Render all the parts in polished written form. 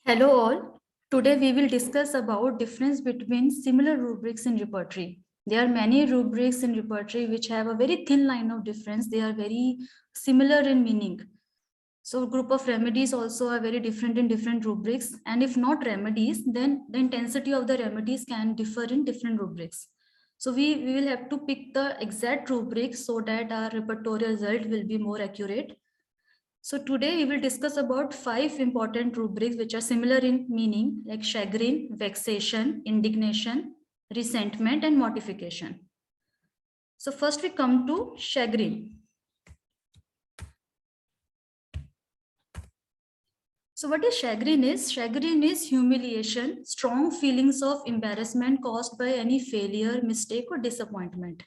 Hello all. Today we will discuss about difference between similar rubrics in repertory. There are many rubrics in repertory which have a very thin line of difference. They are very similar in meaning. So group of remedies also are very different in different rubrics. And if not remedies, then the intensity of the remedies can differ in different rubrics. So we will have to pick the exact rubric so that our repertorial result will be more accurate. So today we will discuss about 5 important rubrics which are similar in meaning, like chagrin, vexation, indignation, resentment, and mortification. So first we come to chagrin. So what is chagrin is? Chagrin is humiliation, strong feelings of embarrassment caused by any failure, mistake or disappointment.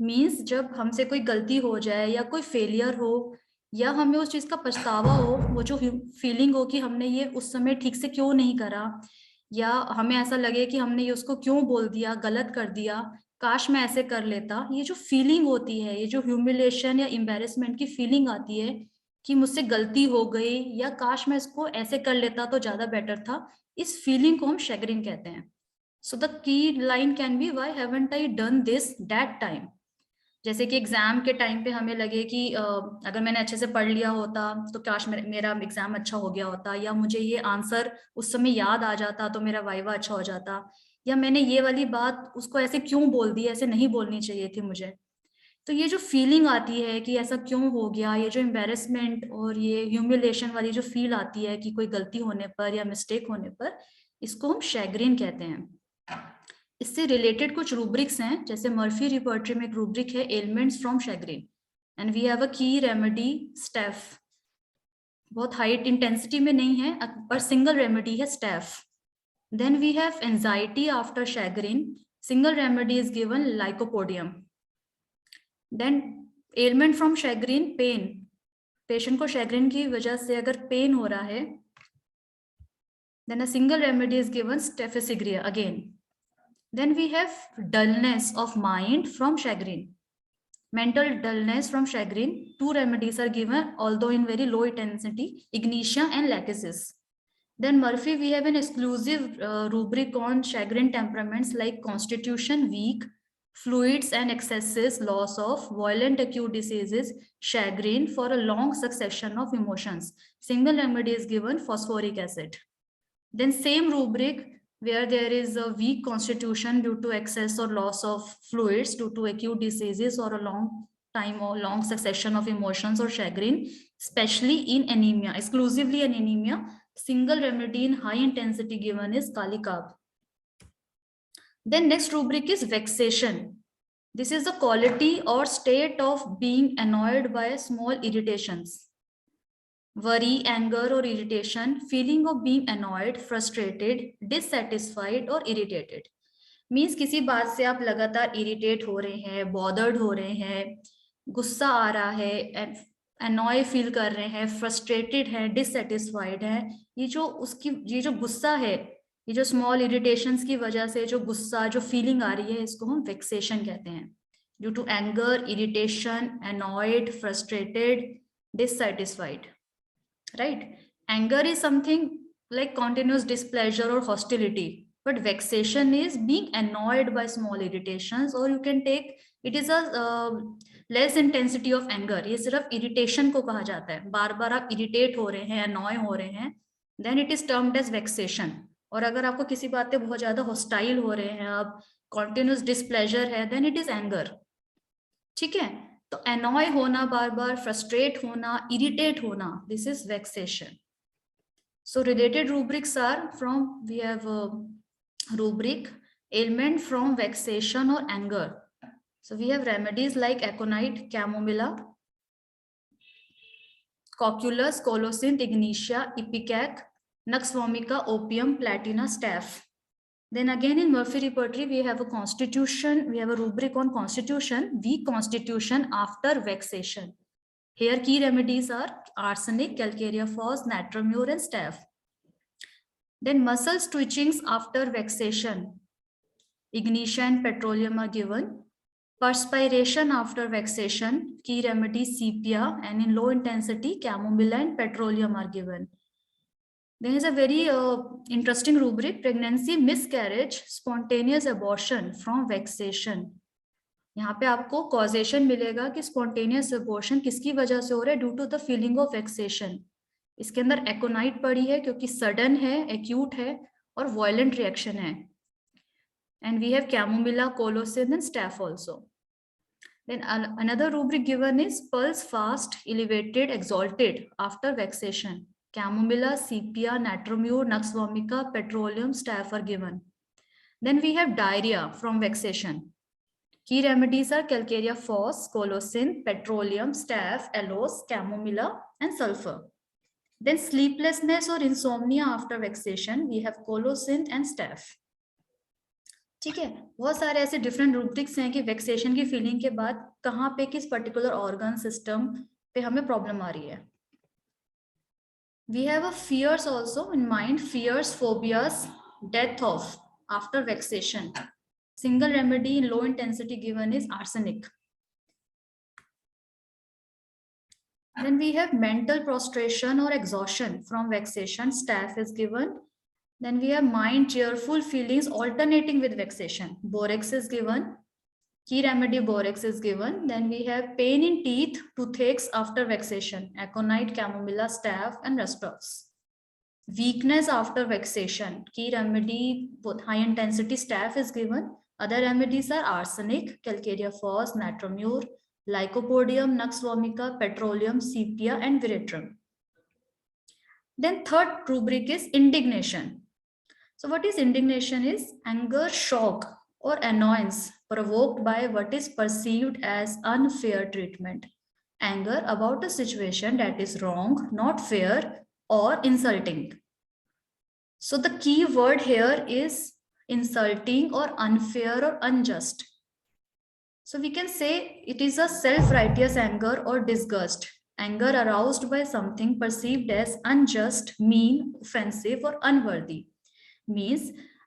Means जब हमसे कोई गलती हो जाए या कोई failure हो या हमें उस चीज का पछतावा हो, वो जो फीलिंग हो कि हमने ये उस समय ठीक से क्यों नहीं करा, या हमें ऐसा लगे कि हमने ये उसको क्यों बोल दिया, गलत कर दिया, काश मैं ऐसे कर लेता, ये जो फीलिंग होती है, ये जो ह्यूमिलेशन या एम्बेरसमेंट की फीलिंग आती है कि मुझसे गलती हो गई या काश मैं इसको ऐसे कर लेता तो ज्यादा बेटर था, इस फीलिंग को हम शैग्रिन कहते हैं. So the key line can be why haven't I done this that time. जैसे कि एग्जाम के टाइम पे हमें लगे कि अगर मैंने अच्छे से पढ़ लिया होता तो काश मेरा एग्जाम अच्छा हो गया होता, या मुझे ये आंसर उस समय याद आ जाता तो मेरा वाइवा अच्छा हो जाता, या मैंने ये वाली बात उसको ऐसे क्यों बोल दी, ऐसे नहीं बोलनी चाहिए थी मुझे. तो ये जो फीलिंग आती है कि ऐसा क्यों हो गया, ये जो एम्बेरसमेंट और ये ह्यूमिलेशन वाली जो फील आती है कि कोई गलती होने पर या मिस्टेक होने पर, इसको हम शैग्रिन कहते हैं. इससे रिलेटेड कुछ रूब्रिक्स हैं, जैसे मर्फी रिपर्टरी में एक रूब्रिक है elements from chagrin, and we have a key remedy Staph. बहुत हाई इंटेंसिटी में नहीं है पर सिंगल रेमेडी है Staph. Then we have anxiety after chagrin, single remedy is given Lycopodium. Then element from chagrin pain, patient को chagrin की वजह से अगर पेन हो रहा है, then a single remedy is given Staphysagria again. Then we have dullness of mind from chagrin. Mental dullness from chagrin. 2 remedies are given, although in very low intensity, ignitia and lachesis. Then Murphy, we have an exclusive rubric on chagrin temperaments like constitution weak, fluids and excesses, loss of, violent acute diseases, chagrin for a long succession of emotions. Single remedy is given, phosphoric acid. Then same rubric, where there is a weak constitution due to excess or loss of fluids due to acute diseases or a long time or long succession of emotions or chagrin, especially in anemia, exclusively in anemia, single remedy in high intensity given is kali carb. Then next rubric is vexation. This is the quality or state of being annoyed by small irritations. Worry, anger or irritation, feeling of being annoyed, frustrated, dissatisfied or irritated. Means किसी बात से आप लगातार irritate हो रहे हैं, bothered हो रहे हैं, गुस्सा आ रहा है, अनॉय फील कर रहे हैं, फ्रस्ट्रेटेड है, डिससेटिस्फाइड है. ये जो गुस्सा है, ये जो स्मॉल इरिटेशंस की वजह से जो गुस्सा, जो फीलिंग आ रही है, इसको हम वेक्सेशन कहते हैं. Due to anger, irritation, annoyed, frustrated, dissatisfied. Right? Anger is something like continuous displeasure or hostility, but vexation is being annoyed by small irritations, or you can take it is a less intensity of anger. ये सिर्फ irritation को कहा जाता है, बार बार आप irritate हो रहे हैं, annoy हो रहे हैं, then it is termed as vexation. और अगर आपको किसी बात पे बहुत ज्यादा hostile हो रहे हैं, आप continuous displeasure है, then it is anger. ठीक है, तो अनॉय होना, बार बार फ्रस्ट्रेट होना, इरिटेट होना, this is vexation. So related rubrics are from, we have rubric ailment from vexation or anger. So we have remedies like aconite, chamomilla, cocculus, colocynth, ignitia, ipecac, nux vomica, opium, platina, staph. Then again in Murphy repertory, we have a constitution, we have a rubric on constitution, weak constitution after vexation. Here key remedies are arsenic, calcarea phos, natramure and staph. Then muscle twitchings after vexation, ignitia and petroleum are given. Perspiration after vexation, key remedy sepia, and in low intensity chamomilla and petroleum are given. There is a very interesting rubric, pregnancy miscarriage, spontaneous abortion from vexation. यहाँ पे आपको causation मिलेगा कि spontaneous abortion किसकी वजह से हो रहा है, due to the feeling of vexation. इसके अंदर एकोनाइट पड़ी है क्योंकि सडन है, एक्यूट है और वायलेंट रिएक्शन है. And we have chamomilla, colocynth and staph also. Then another rubric given is pulse fast, elevated, exalted after vexation. Chamomilla, sepia, natromure, nux vomica, petroleum, staph are given. Then we have diarrhea from vexation. Key remedies are Calcarea phos, colocin, petroleum, staph, aloes, chamomilla, and sulfur. Then sleeplessness or insomnia after vexation, we have colocin and staph. ठीक है, बहुत सारे ऐसे different rubrics हैं कि वेक्सेशन की feeling के बाद कहाँ पे किस पर्टिकुलर ऑर्गन सिस्टम पे हमें प्रॉब्लम आ रही है. We have a fears also in mind, fears, phobias, death of after vexation. Single remedy in low intensity given is arsenic. Then we have mental prostration or exhaustion from vexation, staph is given. Then we have mind, cheerful feelings alternating with vexation. Borax is given. Key remedy borax is given. Then we have pain in teeth, toothaches after vexation. Aconite, chamomilla, staph, and rustrox. Weakness after vexation. Key remedy, both high intensity staph is given. Other remedies are arsenic, Calcarea phos, natromure, Lycopodium, Nux vomica, petroleum, sepia, and veratrum. Then third rubric is indignation. So what is indignation? Is anger, shock, or annoyance provoked by what is perceived as unfair treatment. Anger about a situation that is wrong, not fair, or insulting. So the key word here is insulting or unfair or unjust. So we can say it is a self-righteous anger or disgust. Anger aroused by something perceived as unjust, mean, offensive or unworthy. Means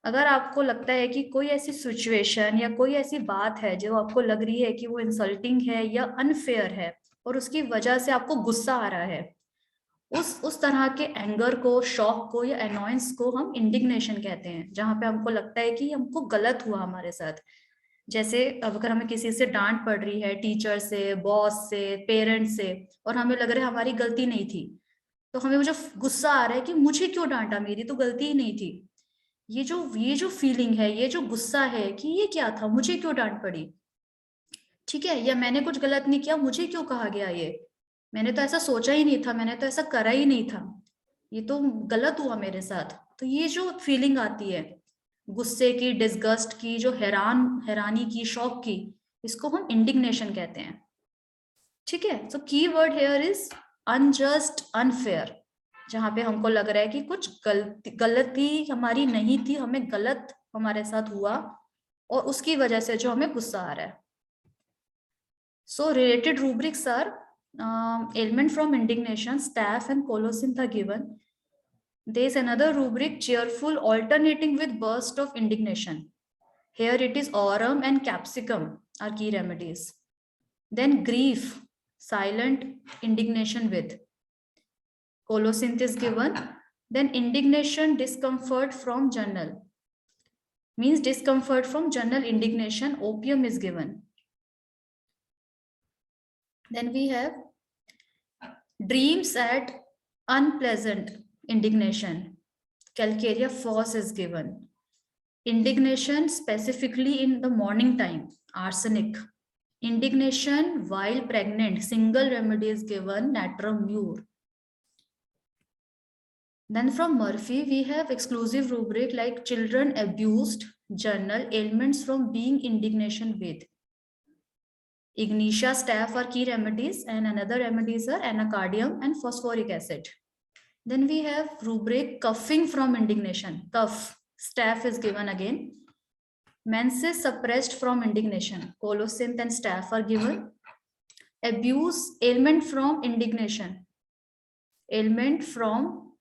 अगर आपको लगता है कि कोई ऐसी situation या कोई ऐसी बात है जो आपको लग रही है कि वो इंसल्टिंग है या अनफेयर है और उसकी वजह से आपको गुस्सा आ रहा है, उस तरह के एंगर को, शॉक को या एनॉयंस को हम इंडिग्नेशन कहते हैं, जहां पे हमको लगता है कि हमको गलत हुआ हमारे साथ. जैसे अब अगर हमें किसी से डांट पड़ रही है, टीचर से, बॉस से, पेरेंट्स से, और हमें लग रहा है हमारी गलती नहीं थी, तो हमें मुझे गुस्सा आ रहा है कि मुझे क्यों डांटा, मेरी तो गलती ही नहीं थी. ये जो फीलिंग है, ये जो गुस्सा है कि ये क्या था, मुझे क्यों डांट पड़ी, ठीक है, या मैंने कुछ गलत नहीं किया, मुझे क्यों कहा गया, ये मैंने तो ऐसा सोचा ही नहीं था, मैंने तो ऐसा करा ही नहीं था, ये तो गलत हुआ मेरे साथ. तो ये जो फीलिंग आती है गुस्से की, डिस्गस्ट की, जो हैरानी की, शॉक की, इसको हम इंडिग्नेशन कहते हैं. ठीक है, सो की word here is unjust, unfair, जहां पे हमको लग रहा है कि कुछ गलती हमारी नहीं थी, हमें गलत हमारे साथ हुआ और उसकी वजह से जो हमें गुस्सा आ रहा है. So related rubrics are ailment from indignation, staph and colocin are given. There is another rubric, cheerful alternating with burst of indignation. Here it is aurum and capsicum are key remedies. Then grief, silent indignation with colocin is given. Then indignation, discomfort from general, means discomfort from general indignation, opium is given. Then we have dreams at unpleasant indignation, Calcarea phos is given. Indignation specifically in the morning time, arsenic. Indignation while pregnant, single remedy is given, natrum mure. Then from Murphy, we have exclusive rubric like children abused, journal, ailments from being indignation with. Ignitia, staph are key remedies, and another remedies are anacardium and phosphoric acid. Then we have rubric coughing from indignation, cough, staph is given again. Menses suppressed from indignation, colocin and staph are given. Abuse, ailment from indignation, ailment from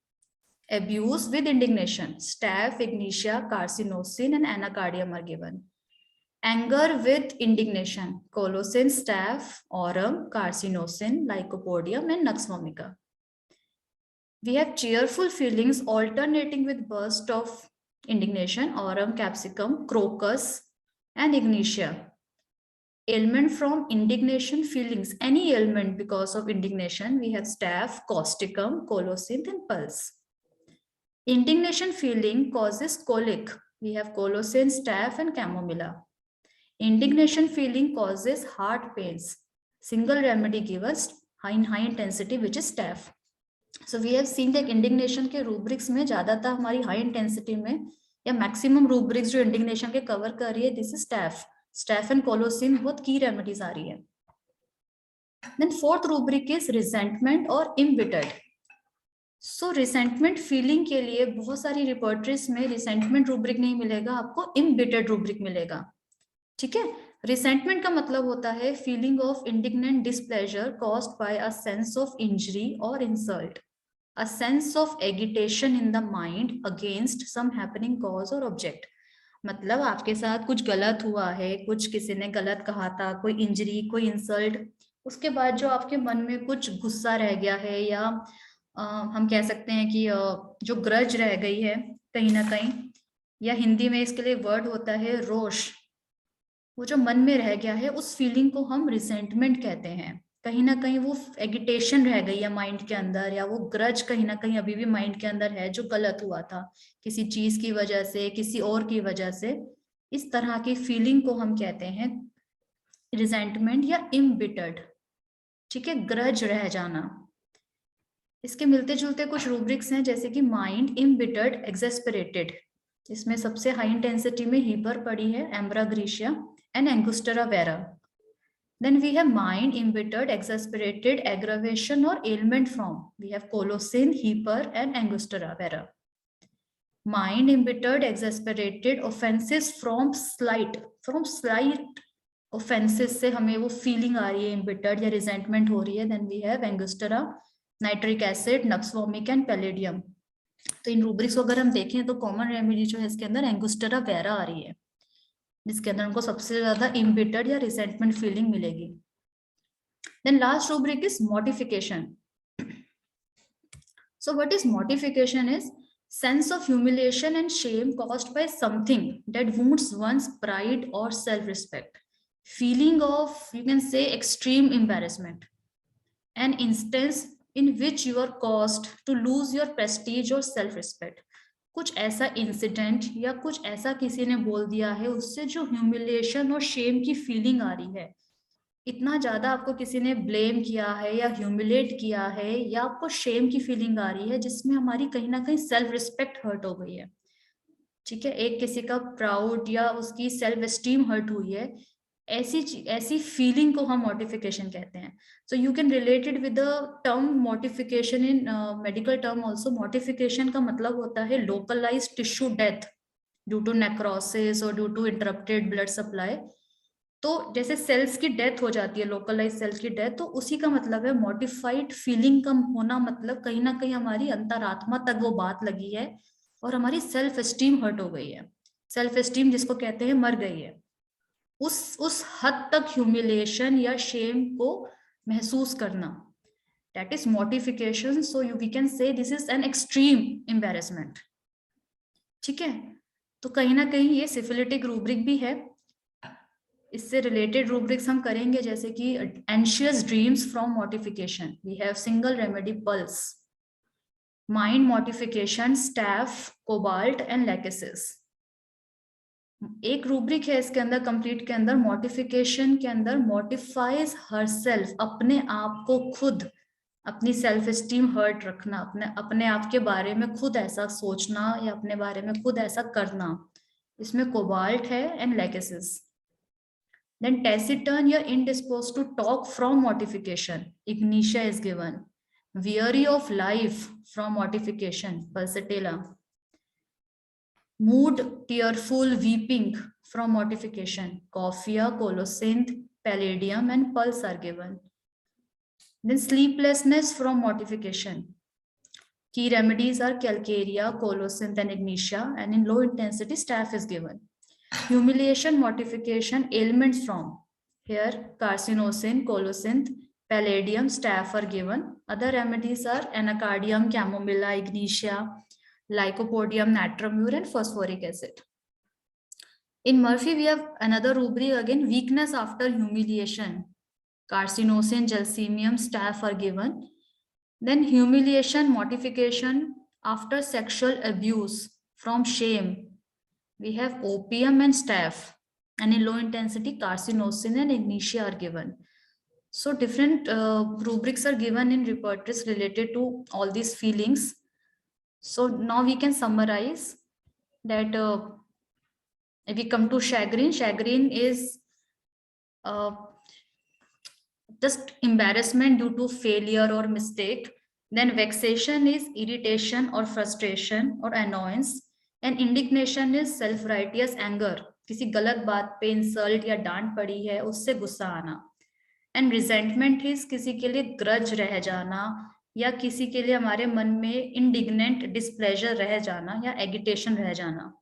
abuse with indignation, staph, ignitia, carcinosin and anacardium are given. Anger with indignation, colocin, staph, aurum, carcinosin, lycopodium and nux vomica. We have cheerful feelings alternating with burst of indignation, aurum, capsicum, crocus, and ignitia. Ailment from indignation feelings, any ailment because of indignation, we have staph, causticum, colocynth, and pulse. Indignation feeling causes colic. We have colocynth, staph, and chamomilla. Indignation feeling causes heart pains. Single remedy gives us high intensity, which is staph. So we have seen that indignation के rubrics में ज़्यादातर हमारी high intensity में या maximum rubrics जो indignation के cover कर रही है, this is staph. Staph and colocynth बहुत key remedies आ रही है. Then fourth rubric is resentment और embittered. So resentment feeling के लिए बहुत सारी repertories में resentment rubric नहीं मिलेगा, आपको embittered rubric मिलेगा. ठीक है. Resentment का मतलब होता है feeling of indignant displeasure caused by a sense of injury or insult. A sense of agitation in the mind against some happening cause or object. मतलब आपके साथ कुछ गलत हुआ है, कुछ किसी ने गलत कहा था, कोई इंजरी, कोई इंसल्ट, उसके बाद जो आपके मन में कुछ गुस्सा रह गया है या हम कह सकते हैं कि जो ग्रज रह गई है कहीं ना कहीं, या हिंदी में इसके लिए वर्ड होता है रोष, वो जो मन में रह गया है उस फीलिंग को हम रिसेंटमेंट कहते हैं. कहीं ना कहीं वो एगिटेशन रह गई है माइंड के अंदर, या वो ग्रज कहीं ना कहीं अभी भी माइंड के अंदर है जो गलत हुआ था किसी चीज की वजह से, किसी और की वजह से. इस तरह की फीलिंग को हम कहते हैं रिजेंटमेंट या इम्बिटर्ड. ठीक है, ग्रज रह जाना. इसके मिलते जुलते कुछ रूब्रिक्स हैं, जैसे कि माइंड इम्बिटर्ड एक्सेस्परेटेड. इसमें सबसे हाई इंटेंसिटी में हीपर पड़ी है, Ambra grisea and Angustura vera. Then we have mind embittered, exasperated, aggravation or ailment from. We have colocynth, Heper, and Angostura vera. Mind embittered, exasperated, offenses from slight offenses से हमें वो feeling आ रही है embittered या resentment हो रही है. Then we have Angostura, nitric acid, nux vomica and palladium. तो इन rubrics को अगर हम देखें तो common remedy जो है इसके अंदर Angostura vera आ रही है, जिसके अंदर उनको सबसे ज्यादा इम्बिटर्ड या रिसेंटमेंट फीलिंग मिलेगी. Then last rubric is modification. So what is modification? Is sense of humiliation and shame caused by something that wounds one's pride और self respect. Feeling of, you can say, extreme embarrassment. An instance in which you are caused to lose your prestige or self respect. कुछ ऐसा incident या कुछ ऐसा किसी ने बोल दिया है उससे जो ह्यूमिलिएशन और शेम की फीलिंग आ रही है, इतना ज्यादा आपको किसी ने ब्लेम किया है या ह्यूमिलेट किया है या आपको शेम की फीलिंग आ रही है जिसमें हमारी कहीं ना कहीं सेल्फ रिस्पेक्ट हर्ट हो गई है. ठीक है, एक किसी का प्राउड या उसकी सेल्फ एस्टीम हर्ट हुई है, ऐसी फीलिंग को हम मॉडिफिकेशन कहते हैं. So you can related with the term modification in medical term also. Modification का मतलब होता है localised tissue death due to necrosis और due to interrupted blood supply. तो जैसे सेल्स की डेथ हो जाती है, लोकलाइज सेल्स की डेथ, तो उसी का मतलब है मॉडिफाइड फीलिंग कम होना. मतलब कहीं ना कहीं हमारी अंतरात्मा तक वो बात लगी है और हमारी सेल्फ एस्टीम हर्ट हो गई है. सेल्फ एस्टीम जिसको कहते हैं मर गई है, उस हद तक ह्यूमिलिएशन या शेम को महसूस करना, that is modification. So we can say this is an extreme embarrassment. ठीक है, तो कहीं ना कहीं ये सिफिलिटिक रूब्रिक भी है. इससे रिलेटेड रूब्रिक्स हम करेंगे, जैसे कि anxious dreams from mortification. We have single remedy puls. Mind mortification staph, cobalt and lachesis. एक रूब्रिक है इसके अंदर कंप्लीट के अंदर, मॉडिफिकेशन के अंदर, मॉडिफाइज हरसेल्फ, अपने आप को खुद, अपनी सेल्फ एस्टीम हर्ट रखना, अपने आप के बारे में खुद ऐसा सोचना या अपने बारे में खुद ऐसा करना. इसमें कोबाल्ट है एंड लैकेसिस. देन टैसिटर्न या indisposed to talk from mortification, ignitia is given. Weary of life from mortification, pulsatilla. Mood tearful weeping from mortification, cophia, colocynth, palladium and pulse are given. Then sleeplessness from mortification. Key remedies are calcarea, colocynth and ignitia, and in low intensity staph is given. Humiliation, mortification, ailments from, here carcinosin, colocynth, Palladium, staph are given. Other remedies are anacardium, chamomilla, ignitia, Lycopodium, natramur, and phosphoric acid. In Murphy, we have another rubric again, weakness after humiliation. Carcinosin, gelsemium, staph are given. Then humiliation, mortification after sexual abuse from shame. We have opium and staph. And in low intensity, carcinosin and ignitia are given. So different rubrics are given in repertories related to all these feelings. So now we can summarize that if we come to chagrin, chagrin is just embarrassment due to failure or mistake. Then vexation is irritation or frustration or annoyance. And indignation is self-righteous anger. किसी गलत बात पे insult या डांट पड़ी है उससे गुस्सा आना. एंड रिजेंटमेंट इज किसी के लिए ग्रज रह जाना या किसी के लिए हमारे मन में इंडिग्नेंट डिस्प्लेजर रह जाना या एगिटेशन रह जाना.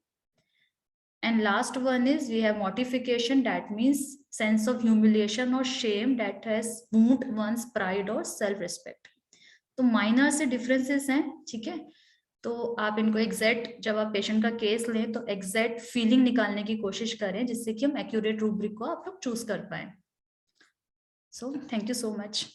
And last one is we have mortification, that means sense of humiliation or shame that has wounded one's pride or self respect. तो माइनर से डिफरेंसेस हैं, ठीक है. तो आप इनको एग्जैक्ट जब आप पेशेंट का केस लें तो एग्जैक्ट फीलिंग निकालने की कोशिश करें जिससे कि हम एक्यूरेट रूब्रिक को आप लोग चूज कर पाए. So thank you so much.